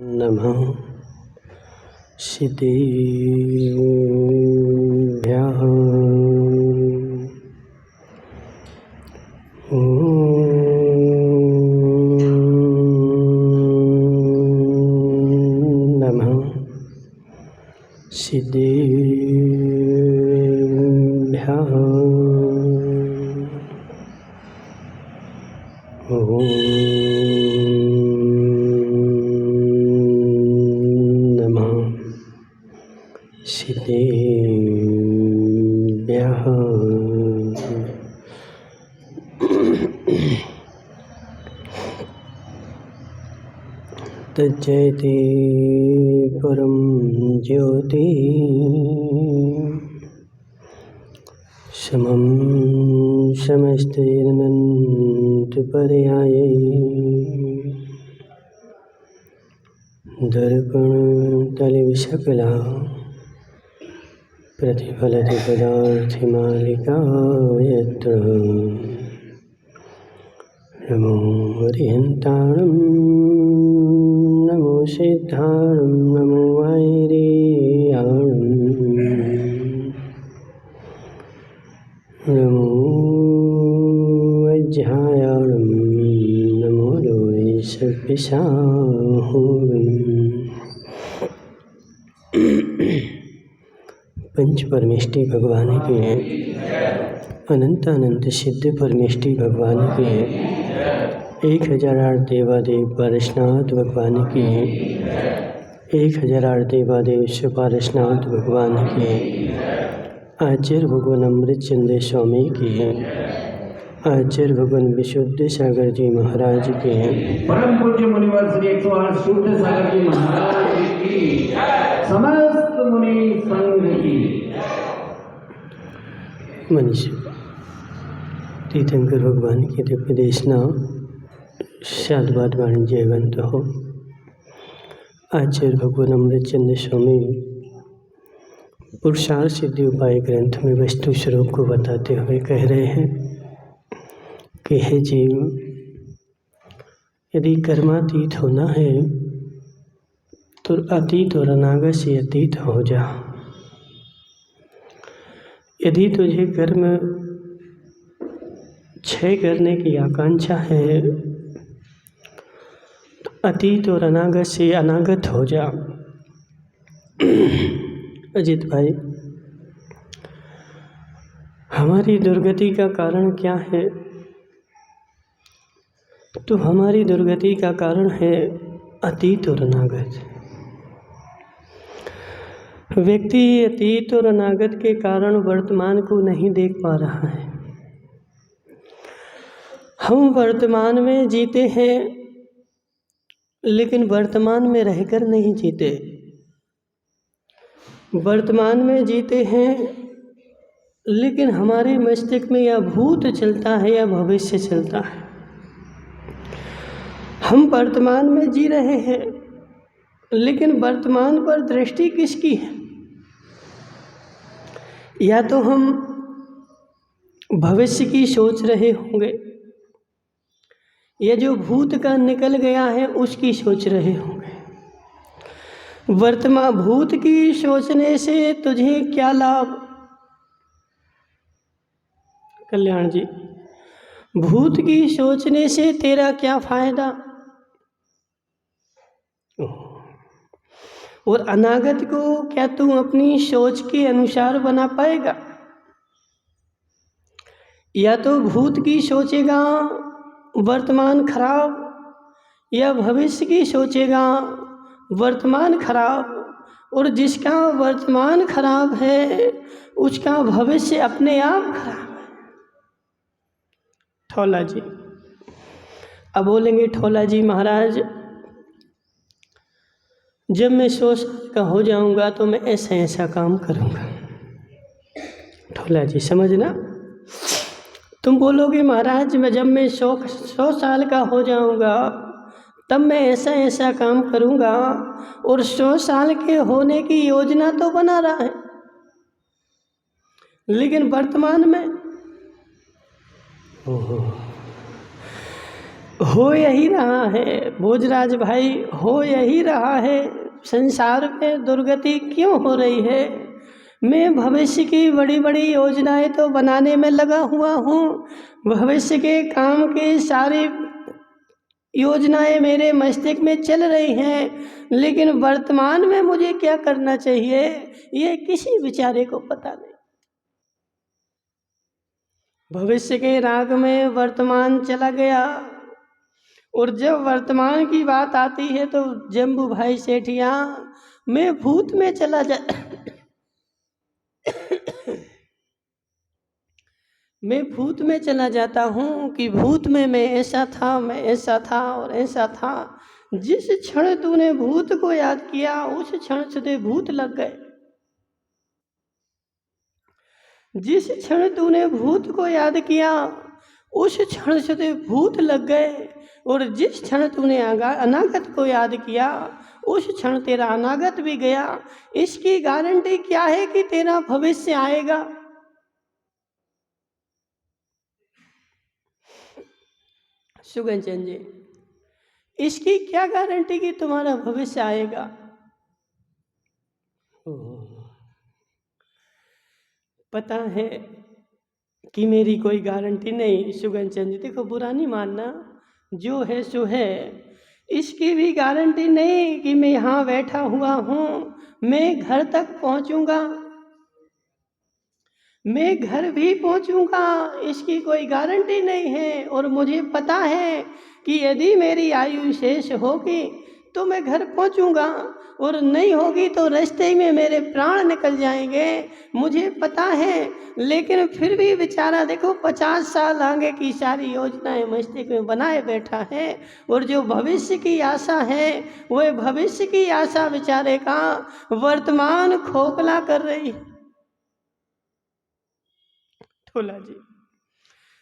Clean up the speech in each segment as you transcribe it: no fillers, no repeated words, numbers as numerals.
नमः सिद्धेभ्यः। नमः सिद्धेभ्यः। सिद्धेभ्यः। तज्जयते परं ज्योति समं समस्तैरनन्तपर्यायै दर्पणतलविशकला प्रतिफलति पदार्थमालिका यत्र नमो हरिहन्ताणं नमो सिद्धाणं नमो वैरेयाणं नमो वज्रायाणं नमो लोरेशपिशाहुणम्। पंच परमेष्टि भगवान के अनंत अनंत सिद्ध परमेष्टि भगवान के 1008 देवादेव पारसनाथ भगवान के 1008 देवादेव पारसनाथ भगवान के आचार्य भगवान अमृत चंद्र स्वामी के आचार्य भगवान विशुद्ध सागर जी महाराज के परम पूज्य मुनिवर श्री 108 शुद्ध सागर जी महाराज की समस्त मुनि संघ की मनीषी तीर्थंकर भगवान की दिव्य देशना शादवाद वाणिज्य ग्रंथ हो। आचार्य भगवान अमृत चंद्र स्वामी पुरुषार्थ सिद्धि उपाय ग्रंथ में वस्तु स्वरूप को बताते हुए कह रहे हैं कि हे जीव, यदि कर्मातीत होना है तो अतीत और अनागत से अतीत हो जा। यदि तुझे कर्म क्षय करने की आकांक्षा है तो अतीत और अनागत से अनागत हो जा। अजित भाई, हमारी दुर्गति का कारण क्या है? तो हमारी दुर्गति का कारण है अतीत और अनागत। व्यक्ति अतीत और अनागत के कारण वर्तमान को नहीं देख पा रहा है। हम वर्तमान में जीते हैं लेकिन वर्तमान में रहकर नहीं जीते। वर्तमान में जीते हैं लेकिन हमारे मस्तिष्क में या भूत चलता है या भविष्य चलता है। हम वर्तमान में जी रहे हैं लेकिन वर्तमान पर दृष्टि किसकी है? या तो हम भविष्य की सोच रहे होंगे या जो भूत का निकल गया है उसकी सोच रहे होंगे। वर्तमान भूत की सोचने से तुझे क्या लाभ? कल्याण जी, भूत की सोचने से तेरा क्या फायदा? और अनागत को क्या तू अपनी सोच के अनुसार बना पाएगा? या तो भूत की सोचेगा वर्तमान खराब, या भविष्य की सोचेगा वर्तमान खराब। और जिसका वर्तमान खराब है उसका भविष्य अपने आप खराब है। ठोला जी, अब बोलेंगे ठोला जी महाराज, जब मैं 100 साल का हो जाऊंगा तो मैं ऐसा ऐसा काम करूंगा। ठोला जी समझना, तुम बोलोगे महाराज मैं जब मैं 100 साल का हो जाऊंगा तब मैं ऐसा ऐसा काम करूंगा, और 100 साल के होने की योजना तो बना रहा है लेकिन वर्तमान में हो यही रहा है भोजराज भाई, हो यही रहा है। संसार में दुर्गति क्यों हो रही है? मैं भविष्य की बड़ी बड़ी योजनाएं तो बनाने में लगा हुआ हूँ, भविष्य के काम की सारी योजनाएं मेरे मस्तिष्क में चल रही हैं, लेकिन वर्तमान में मुझे क्या करना चाहिए ये किसी बेचारे को पता नहीं। भविष्य के राग में वर्तमान चला गया, और जब वर्तमान की बात आती है तो जम्बू भाई सेठिया मैं भूत में चला जा मैं भूत में चला जाता हूँ कि भूत में मैं ऐसा था, मैं ऐसा था और ऐसा था। जिस क्षण तूने भूत को याद किया उस क्षण से भूत लग गए। जिस क्षण तूने भूत को याद किया उस क्षण से भूत लग गए, और जिस क्षण तूने अनागत को याद किया उस क्षण तेरा अनागत भी गया। इसकी गारंटी क्या है कि तेरा भविष्य आएगा? सुगन चंद जी, इसकी क्या गारंटी कि तुम्हारा भविष्य आएगा? पता है कि मेरी कोई गारंटी नहीं। सुगन चंद जी देखो, बुरा नहीं मानना, जो है सो है। इसकी भी गारंटी नहीं कि मैं यहाँ बैठा हुआ हूँ मैं घर तक पहुँचूंगा, मैं घर भी पहुँचूंगा, इसकी कोई गारंटी नहीं है। और मुझे पता है कि यदि मेरी आयु शेष होगी तो मैं घर पहुँचूंगा, और नहीं होगी तो रास्ते में मेरे प्राण निकल जाएंगे, मुझे पता है। लेकिन फिर भी बेचारा देखो 50 साल आगे की सारी योजनाएं मस्तिष्क में बनाए बैठा है, और जो भविष्य की आशा है वह भविष्य की आशा बेचारे का वर्तमान खोखला कर रही है। ठोला जी,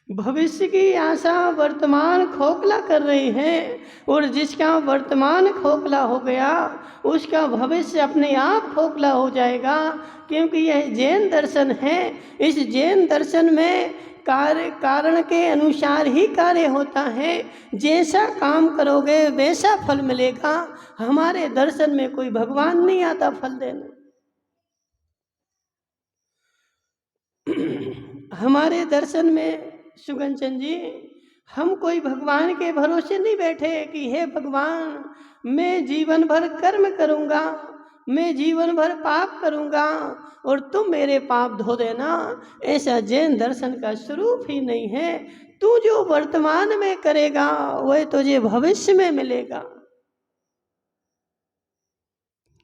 भविष्य की आशा वर्तमान खोखला कर रही है, और जिसका वर्तमान खोखला हो गया उसका भविष्य अपने आप खोखला हो जाएगा। क्योंकि यह जैन दर्शन है। इस जैन दर्शन में कार्य कारण के अनुसार ही कार्य होता है। जैसा काम करोगे वैसा फल मिलेगा। हमारे दर्शन में कोई भगवान नहीं आता फल देने। हमारे दर्शन में सुगन चंद जी हम कोई भगवान के भरोसे नहीं बैठे कि हे भगवान मैं जीवन भर कर्म करूँगा, मैं जीवन भर पाप करूँगा और तुम मेरे पाप धो देना। ऐसा जैन दर्शन का स्वरूप ही नहीं है। तू जो वर्तमान में करेगा वह तुझे भविष्य में मिलेगा।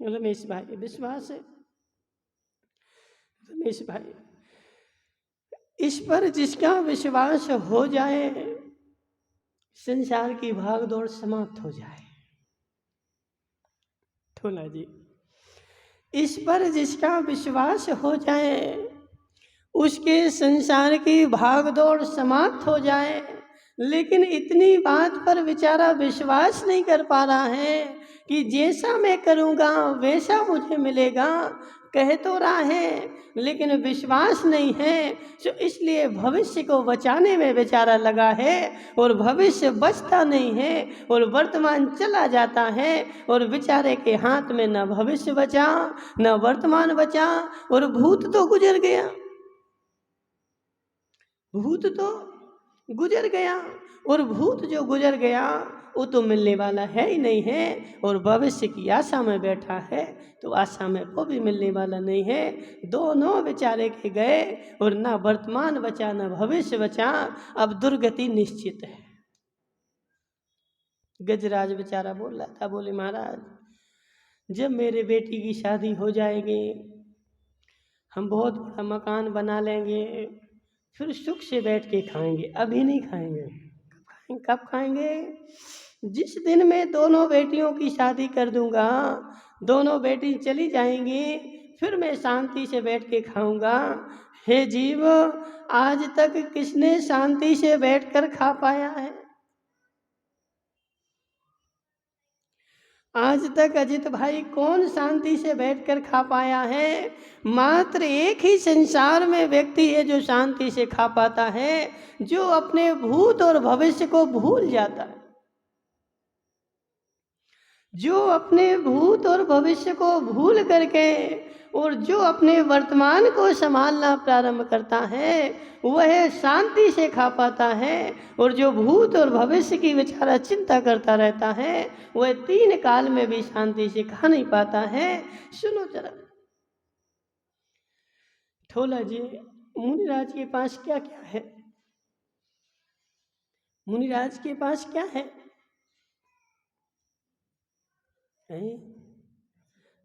रमेश भाई विश्वास है? रमेश भाई, इस पर जिसका विश्वास हो जाए संसार की भागदौड़ समाप्त हो जाए। ठोला जी, इस पर जिसका विश्वास हो जाए उसके संसार की भागदौड़ समाप्त हो जाए। लेकिन इतनी बात पर बेचारा विश्वास नहीं कर पा रहा है कि जैसा मैं करूँगा वैसा मुझे मिलेगा। कह तो रहा है लेकिन विश्वास नहीं है, तो इसलिए भविष्य को बचाने में बेचारा लगा है और भविष्य बचता नहीं है और वर्तमान चला जाता है। और बेचारे के हाथ में न भविष्य बचा न वर्तमान बचा, और भूत तो गुजर गया, भूत तो गुजर गया। और भूत जो गुजर गया वो तो मिलने वाला है ही नहीं है, और भविष्य की आशा में बैठा है तो आशा में वो भी मिलने वाला नहीं है। दोनों बेचारे के गए और ना वर्तमान बचा ना भविष्य बचा। अब दुर्गति निश्चित है। गजराज बेचारा बोल रहा था, बोले महाराज जब मेरे बेटी की शादी हो जाएगी हम बहुत बड़ा मकान बना लेंगे, फिर सुख से बैठ के खाएंगे। अभी नहीं खाएंगे। कब खाएंगे? जिस दिन मैं दोनों बेटियों की शादी कर दूंगा, दोनों बेटी चली जाएंगी, फिर मैं शांति से बैठ के खाऊंगा। हे जीव, आज तक किसने शांति से बैठकर खा पाया है? आज तक अजित भाई कौन शांति से बैठकर खा पाया है? मात्र एक ही संसार में व्यक्ति है जो शांति से खा पाता है, जो अपने भूत और भविष्य को भूल जाता है। जो अपने भूत और भविष्य को भूल करके और जो अपने वर्तमान को संभालना प्रारंभ करता है वह शांति से खा पाता है, और जो भूत और भविष्य की विचारा चिंता करता रहता है वह 3 काल में भी शांति से खा नहीं पाता है। सुनो जरा, ठोला जी, मुनिराज के पास क्या क्या है? मुनिराज के पास क्या है?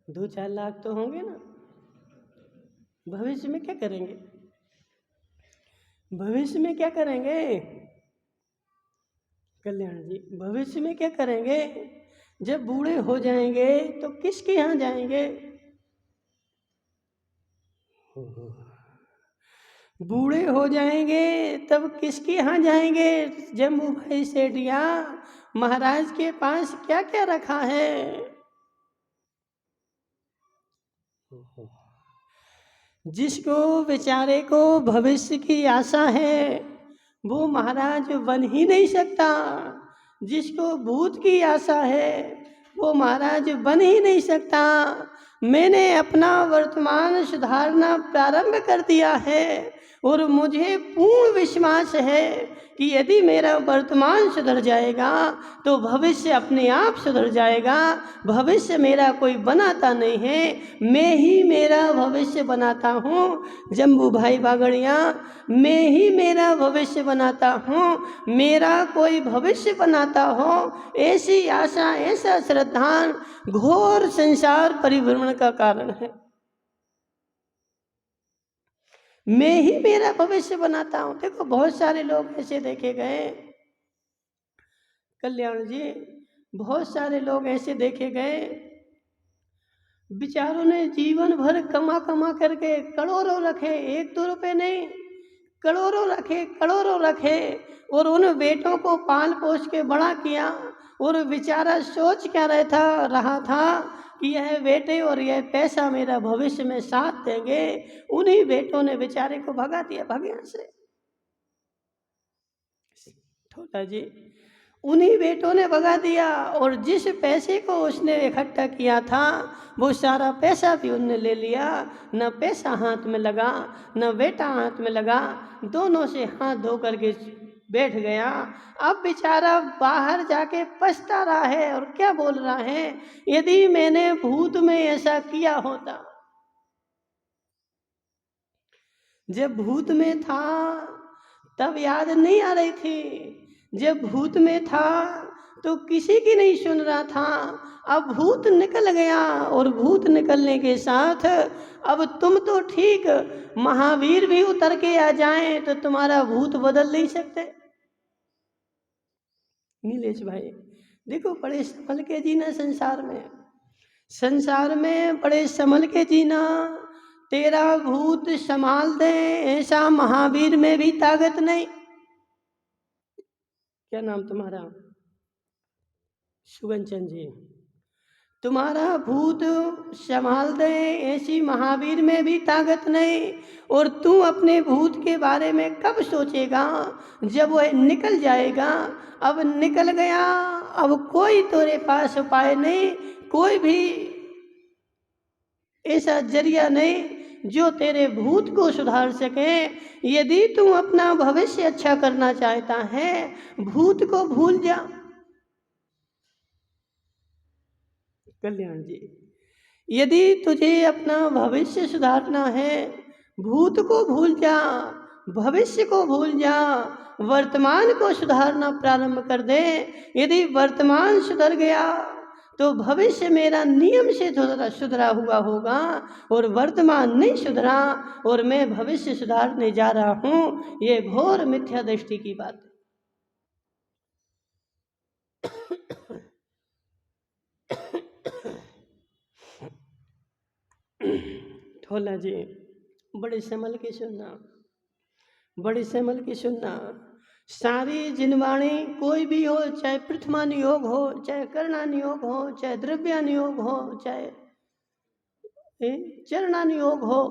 2-4 लाख तो होंगे ना। भविष्य में क्या करेंगे? भविष्य में क्या करेंगे कल्याण जी? भविष्य में क्या करेंगे? जब बूढ़े हो जाएंगे तो किसके यहाँ जाएंगे? बूढ़े हो जाएंगे तब किसके यहाँ जाएंगे? जम्मू भाई सेठिया, महाराज के पास क्या क्या रखा है? जिसको बेचारे को भविष्य की आशा है वो महाराज बन ही नहीं सकता। जिसको भूत की आशा है वो महाराज बन ही नहीं सकता। मैंने अपना वर्तमान सुधारना प्रारंभ कर दिया है और मुझे पूर्ण विश्वास है कि यदि मेरा वर्तमान सुधर जाएगा तो भविष्य अपने आप सुधर जाएगा। भविष्य मेरा कोई बनाता नहीं है, मैं ही मेरा भविष्य बनाता हूँ। जम्बू भाई बागड़िया, मैं ही मेरा भविष्य बनाता हूँ, मेरा कोई भविष्य बनाता हो ऐसी आशा, ऐसा श्रद्धान घोर संसार परिभ्रमण का कारण है। मैं ही मेरा भविष्य बनाता हूं। देखो बहुत सारे लोग ऐसे देखे गए कल्याण जी, बहुत सारे लोग ऐसे देखे गए बेचारों ने जीवन भर कमा कमा करके करोड़ों रखे, 1-2 रुपए नहीं, करोड़ों रखे, करोड़ों रखे, और उन बेटों को पाल पोस के बड़ा किया। और बेचारा सोच क्या रहा था कि यह बेटे और यह पैसा मेरा भविष्य में साथ देंगे। उन्हीं बेटों ने बेचारे को भगा दिया, भगयान से। ठोला जी, उन्हीं बेटों ने भगा दिया, और जिस पैसे को उसने इकट्ठा किया था वो सारा पैसा भी उनने ले लिया। न पैसा हाथ में लगा, न बेटा हाथ में लगा, दोनों से हाथ धो करके बैठ गया। अब बेचारा बाहर जाके पछता रहा है और क्या बोल रहा है, यदि मैंने भूत में ऐसा किया होता। जब भूत में था तब याद नहीं आ रही थी, जब भूत में था तो किसी की नहीं सुन रहा था। अब भूत निकल गया, और भूत निकलने के साथ अब तुम तो ठीक, महावीर भी उतर के आ जाएं तो तुम्हारा भूत बदल नहीं सकते। नीलेश भाई देखो, बड़े संभल के जीना संसार में बड़े संभल के जीना। तेरा भूत संभाल दे ऐसा महावीर में भी ताकत नहीं। क्या नाम तुम्हारा? सुगन चंद जी। तुम्हारा भूत संभाल दे ऐसी महावीर में भी ताकत नहीं। और तू अपने भूत के बारे में कब सोचेगा? जब वह निकल जाएगा। अब निकल गया, अब कोई तेरे पास उपाय नहीं, कोई भी ऐसा जरिया नहीं जो तेरे भूत को सुधार सके। यदि तू अपना भविष्य अच्छा करना चाहता है, भूत को भूल जा। कल्याण जी, यदि तुझे अपना भविष्य सुधारना है, भूत को भूल जा, भविष्य को भूल जा, वर्तमान को सुधारना प्रारंभ कर दे। यदि वर्तमान सुधर गया तो भविष्य मेरा नियम से सुधरा हुआ होगा, और वर्तमान नहीं सुधरा और मैं भविष्य सुधारने जा रहा हूँ, ये घोर मिथ्या दृष्टि की बात है। ठोला जी, बड़े संभल के सुनना, बड़े संभल के सुनना। सारी जिनवाणी कोई भी हो, चाहे प्रथमा नियोग हो, चाहे कर्णा नियोग हो, चाहे द्रव्या नियोग हो, चाहे चरणा नियोग हो,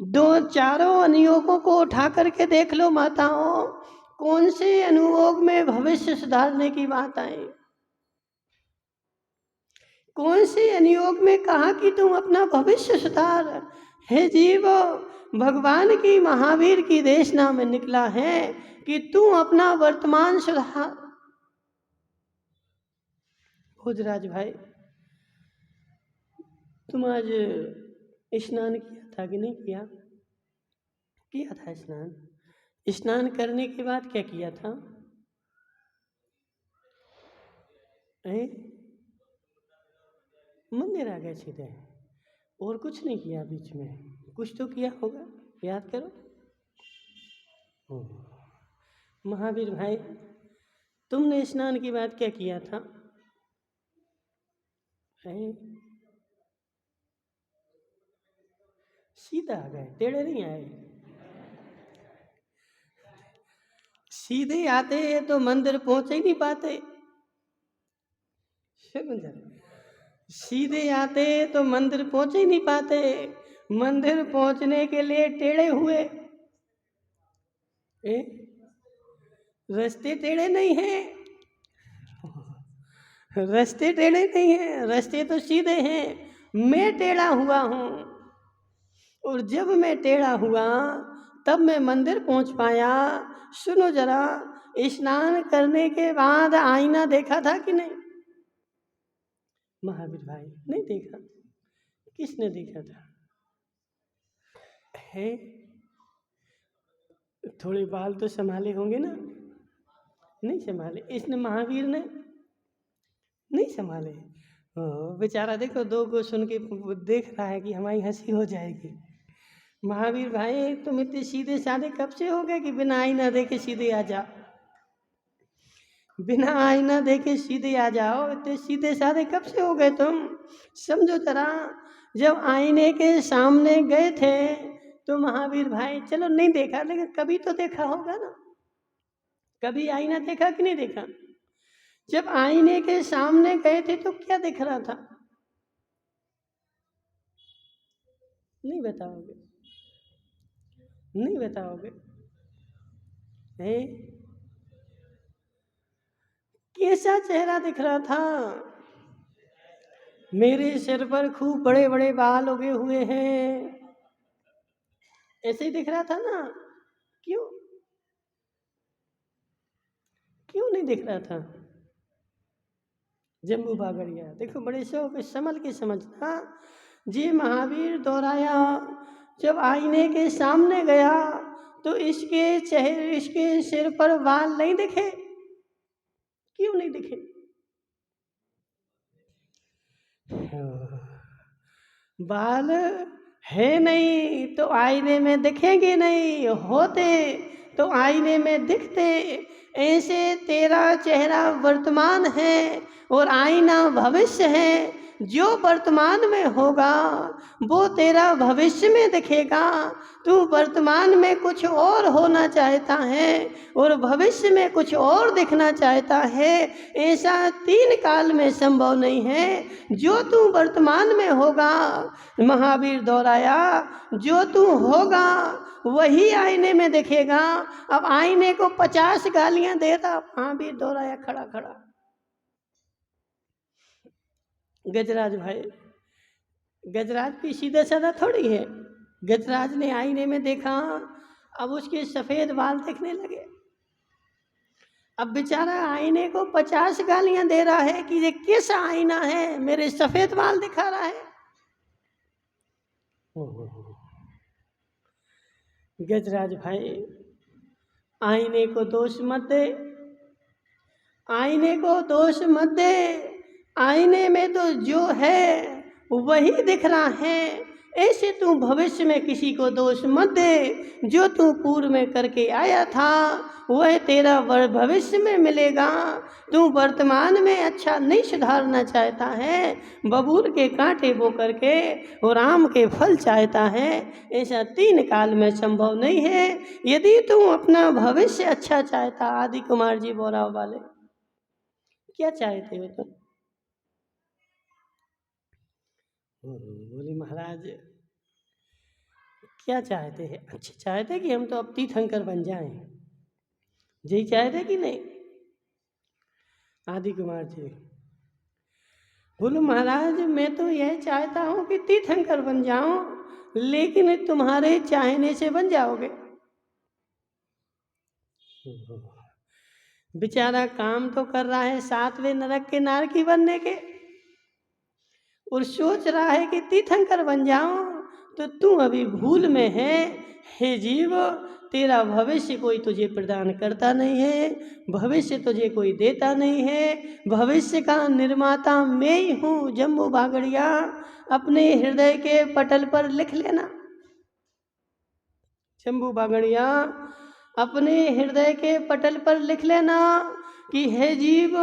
2-4 अनुयोगों को उठा करके देख लो माताओं, कौन से अनुयोग में भविष्य सुधारने की बात आई। कौन से अनुयोग में कहा कि तुम अपना भविष्य सुधार। हे जीव, भगवान की महावीर की देशना में निकला है कि तू अपना वर्तमान सुधार। भोजराज भाई, तुम आज स्नान किया था कि नहीं किया? किया था स्नान। स्नान करने के बाद क्या किया था? मंदिर आ गए सीधे, और कुछ नहीं किया? बीच में कुछ तो किया होगा, याद करो। महावीर भाई, तुमने स्नान के बाद क्या किया था? सीधा आ गए, टेढ़े नहीं आए। सीधे आते तो मंदिर पहुंच ही नहीं पाते। सीधे आते तो मंदिर पहुंच ही नहीं पाते। मंदिर पहुंचने के लिए टेढ़े हुए। रास्ते टेढ़े नहीं हैं, रास्ते टेढ़े नहीं हैं, रास्ते तो सीधे हैं। मैं टेढ़ा हुआ हूँ, और जब मैं टेढ़ा हुआ तब मैं मंदिर पहुंच पाया। सुनो जरा, स्नान करने के बाद आईना देखा था कि नहीं? महावीर भाई, नहीं देखा। किसने देखा था? है, थोड़े बाल तो संभाले होंगे ना? नहीं संभाले, इसने महावीर ने नहीं संभाले। बेचारा देखो, दो को सुन के देख रहा है कि हमारी हंसी हो जाएगी। महावीर भाई, तुम इतने सीधे साधे कब से हो गए कि बिना आईना देखे सीधे आ जाओ? बिना आईना देखे सीधे आ जाओ, इतने सीधे साधे कब से हो गए तुम? समझो जरा, जब आईने के सामने गए थे तो महावीर भाई, चलो नहीं देखा, लेकिन कभी तो देखा होगा ना? कभी आईना देखा कि नहीं देखा? जब आईने के सामने गए थे तो क्या दिख रहा था? नहीं बताओगे? नहीं बताओगे? कैसा चेहरा दिख रहा था? मेरे सिर पर खूब बड़े बड़े बाल उगे हुए हैं, ऐसे ही दिख रहा था ना? क्यों क्यों नहीं दिख रहा था? जम्बू बागड़िया, देखो बड़े शौक संभल के समझना। जी महावीर दोहराया, जब आईने के सामने गया तो इसके चेहरे, इसके सिर पर बाल नहीं दिखे। क्यों नहीं दिखे? बाल है नहीं तो आईने में दिखेंगे नहीं, होते तो आईने में दिखते। ऐसे तेरा चेहरा वर्तमान है और आईना भविष्य है। जो वर्तमान में होगा वो तेरा भविष्य में दिखेगा। तू वर्तमान में कुछ और होना चाहता है और भविष्य में कुछ और दिखना चाहता है। ऐसा तीन काल में संभव नहीं है। जो तू वर्तमान में होगा, महावीर दोहराया, जो तू होगा वही आईने में दिखेगा। अब आईने को 50 गालियां दे रहा महावीर दोहराया खड़ा खड़ा। गजराज भाई, गजराज भी सीधा साधा थोड़ी है। गजराज ने आईने में देखा, अब उसके सफेद बाल दिखने लगे। अब बेचारा आईने को 50 गालियां दे रहा है कि ये कैसा आईना है, मेरे सफेद बाल दिखा रहा है। गजराज भाई, आईने को दोष मत दे, आईने को दोष मत दे। आईने में तो जो है वही दिख रहा है। ऐसे तू भविष्य में किसी को दोष मत दे। जो तू पूर्व में करके आया था वह तेरा भविष्य में मिलेगा। तू वर्तमान में अच्छा नहीं सुधारना चाहता है, बबूल के कांटे बो करके और आम के फल चाहता है। ऐसा तीन काल में संभव नहीं है। यदि तू अपना भविष्य अच्छा चाहता, आदि कुमार जी बोराव वाले, क्या चाहते हो तुम? बोले महाराज, क्या चाहते हैं? अच्छे चाहते कि हम तो अब तीर्थंकर बन जाएं, यही चाहते कि नहीं? आदि कुमार जी बोलो महाराज मैं तो यह चाहता हूँ कि तीर्थंकर बन जाऊं, लेकिन तुम्हारे चाहने से बन जाओगे। बेचारा काम तो कर रहा है 7वें नरक के नारकी बनने के, और सोच रहा है कि तीर्थंकर बन जाऊं, तो तू अभी भूल में है। हे जीव, तेरा भविष्य कोई तुझे प्रदान करता नहीं है, भविष्य तुझे कोई देता नहीं है। भविष्य का निर्माता मैं ही हूँ। जम्बू बागड़िया, अपने हृदय के पटल पर लिख लेना। जम्बू बागड़िया, अपने हृदय के पटल पर लिख लेना कि हे जीव,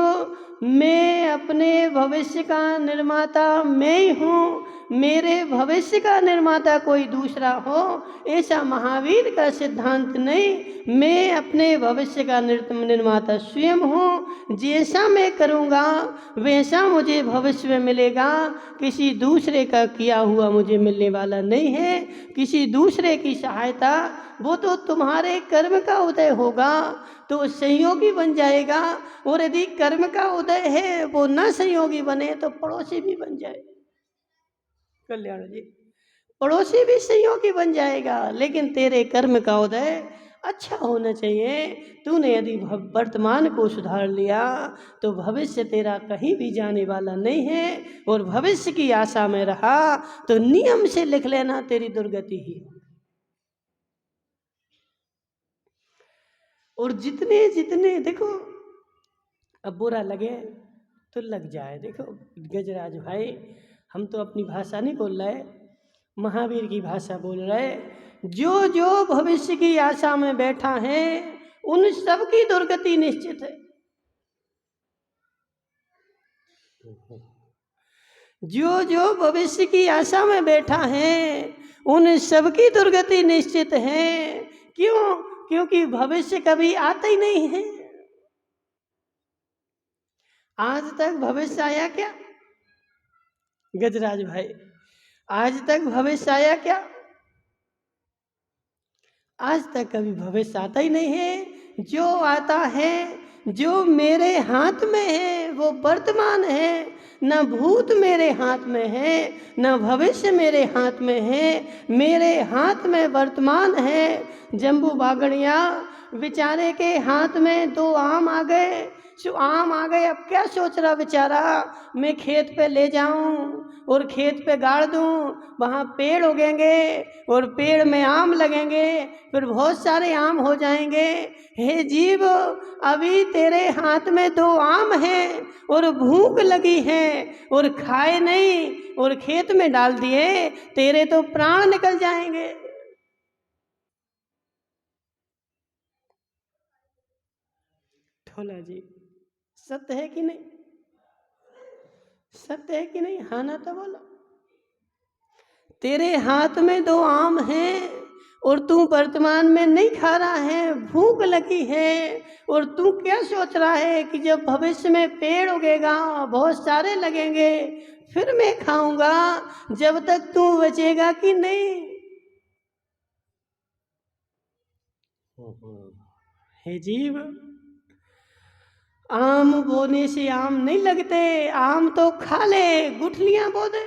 मैं अपने भविष्य का निर्माता मैं ही हूँ। मेरे भविष्य का निर्माता कोई दूसरा हो, ऐसा महावीर का सिद्धांत नहीं। मैं अपने भविष्य का निर्माता स्वयं हूँ। जैसा मैं करूँगा वैसा मुझे भविष्य में मिलेगा। किसी दूसरे का किया हुआ मुझे मिलने वाला नहीं है। किसी दूसरे की सहायता, वो तो तुम्हारे कर्म का उदय होगा तो सहयोगी बन जाएगा, और यदि कर्म का उदय है वो न सहयोगी बने तो पड़ोसी भी बन जाए। कल्याण जी, पड़ोसी भी सहयोगी बन जाएगा, लेकिन तेरे कर्म का उदय अच्छा होना चाहिए। तूने यदि वर्तमान को सुधार लिया तो भविष्य तेरा कहीं भी जाने वाला नहीं है, और भविष्य की आशा में रहा तो नियम से लिख लेना तेरी दुर्गति ही। और जितने जितने देखो, अब बुरा लगे तो लग जाए। देखो गजराज भाई, हम तो अपनी भाषा नहीं बोल रहे, महावीर की भाषा बोल रहे। जो जो भविष्य की आशा में बैठा है उन सब की दुर्गति निश्चित है। जो जो भविष्य की आशा में बैठा है उन सब की दुर्गति निश्चित है। क्यों? क्योंकि भविष्य कभी आता ही नहीं है। आज तक भविष्य आया क्या गजराज भाई? आज तक भविष्य आया क्या? आज तक कभी भविष्य आता ही नहीं है। जो आता है, जो मेरे हाथ में है वो वर्तमान है। न भूत मेरे हाथ में है, न भविष्य मेरे हाथ में है, मेरे हाथ में वर्तमान है। जम्बू बागड़िया, बेचारे के हाथ में 2 आम आ गए। आम आ गए, अब क्या सोच रहा बेचारा, मैं खेत पे ले जाऊं और खेत पे गाड़ दूं, वहाँ पेड़ उगेंगे और पेड़ में आम लगेंगे, फिर बहुत सारे आम हो जाएंगे। हे जीव, अभी तेरे हाथ में 2 आम हैं और भूख लगी है और खाए नहीं और खेत में डाल दिए, तेरे तो प्राण निकल जाएंगे। ठोला जी, सत्य है कि नहीं? सत्य है कि नहीं? हाँ ना तो बोलो। तेरे हाथ में 2 आम हैं और तू वर्तमान में नहीं खा रहा है, भूख लगी है, और तू क्या सोच रहा है कि जब भविष्य में पेड़ उगेगा, बहुत सारे लगेंगे, फिर मैं खाऊंगा। जब तक तू बचेगा कि नहीं। हे जीव, आम बोने से आम नहीं लगते, आम तो खा ले, गुठलियां बो दे।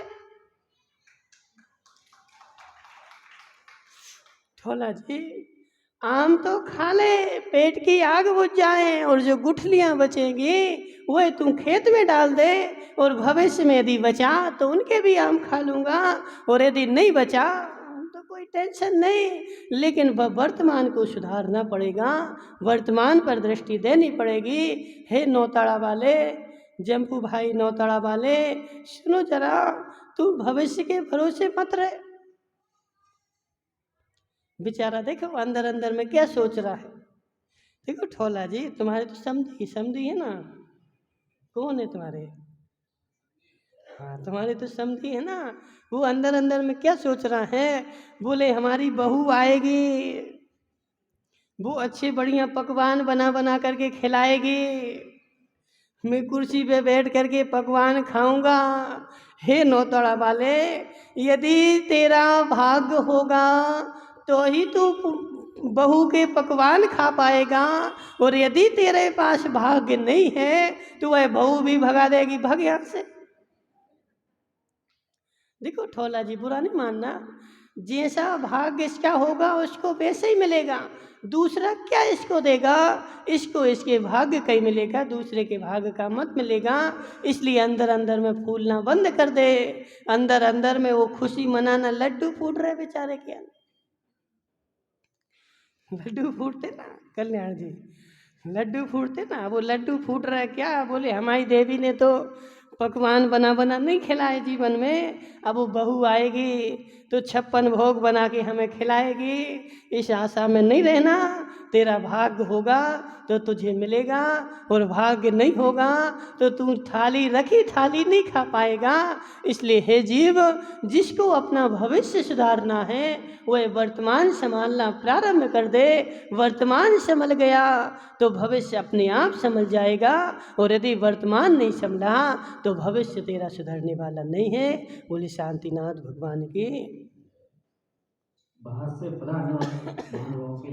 ठोला जी, आम तो खा ले, पेट की आग बुझ जाए, और जो गुठलियां बचेंगी वह तू खेत में डाल दे, और भविष्य में यदि बचा तो उनके भी आम खा लूंगा, और यदि नहीं बचा तो कोई टेंशन नहीं। लेकिन वर्तमान को सुधारना पड़ेगा, वर्तमान पर दृष्टि देनी पड़ेगी। हे नौताड़ा वाले, जम्पू भाई नौताड़ा वाले, सुनो जरा, तू भविष्य के भरोसे मत रहे। बेचारा देखो अंदर अंदर में क्या सोच रहा है। देखो ठोला जी, तुम्हारे तो समधी है ना। कौन है तुम्हारे? हाँ, तुम्हारे तो समधी है ना। वो अंदर अंदर में क्या सोच रहा है, बोले हमारी बहू आएगी, वो अच्छे बढ़िया पकवान बना बना करके खिलाएगी, मैं कुर्सी पे बैठ करके पकवान खाऊंगा। हे नौतड़ा वाले, यदि तेरा भाग्य होगा तो ही तू बहू के पकवान खा पाएगा, और यदि तेरे पास भाग्य नहीं है तो वह बहू भी भगा देगी, भग यहाँ से। देखो ठोला जी, बुरा नहीं मानना, जैसा भाग्य इसका होगा उसको वैसे ही मिलेगा। दूसरा क्या इसको देगा, इसको इसके भाग्य का ही मिलेगा, दूसरे के भाग्य का मत मिलेगा। इसलिए अंदर अंदर में फूलना बंद कर दे, अंदर अंदर में वो खुशी मनाना। लड्डू फूट रहे बेचारे के, लड्डू फूटते ना कल्याण जी, लड्डू फूटते ना, वो लड्डू फूट रहा है क्या, बोले हमारी देवी ने तो पकवान बना बना नहीं खिलाए जीवन में, अब वो बहू आएगी तो 56 भोग बना के हमें खिलाएगी। इस आशा में नहीं रहना, तेरा भाग्य होगा तो तुझे मिलेगा, और भाग्य नहीं होगा तो तू थाली रखी थाली नहीं खा पाएगा। इसलिए हे जीव, जिसको अपना भविष्य सुधारना है वह वर्तमान संभालना प्रारंभ कर दे। वर्तमान संभल गया तो भविष्य अपने आप संभल जाएगा, और यदि वर्तमान नहीं संभला तो भविष्य तेरा सुधरने वाला नहीं है। बोले शांतिनाथ भगवान की। बाहर से प्रधान महानुभावों के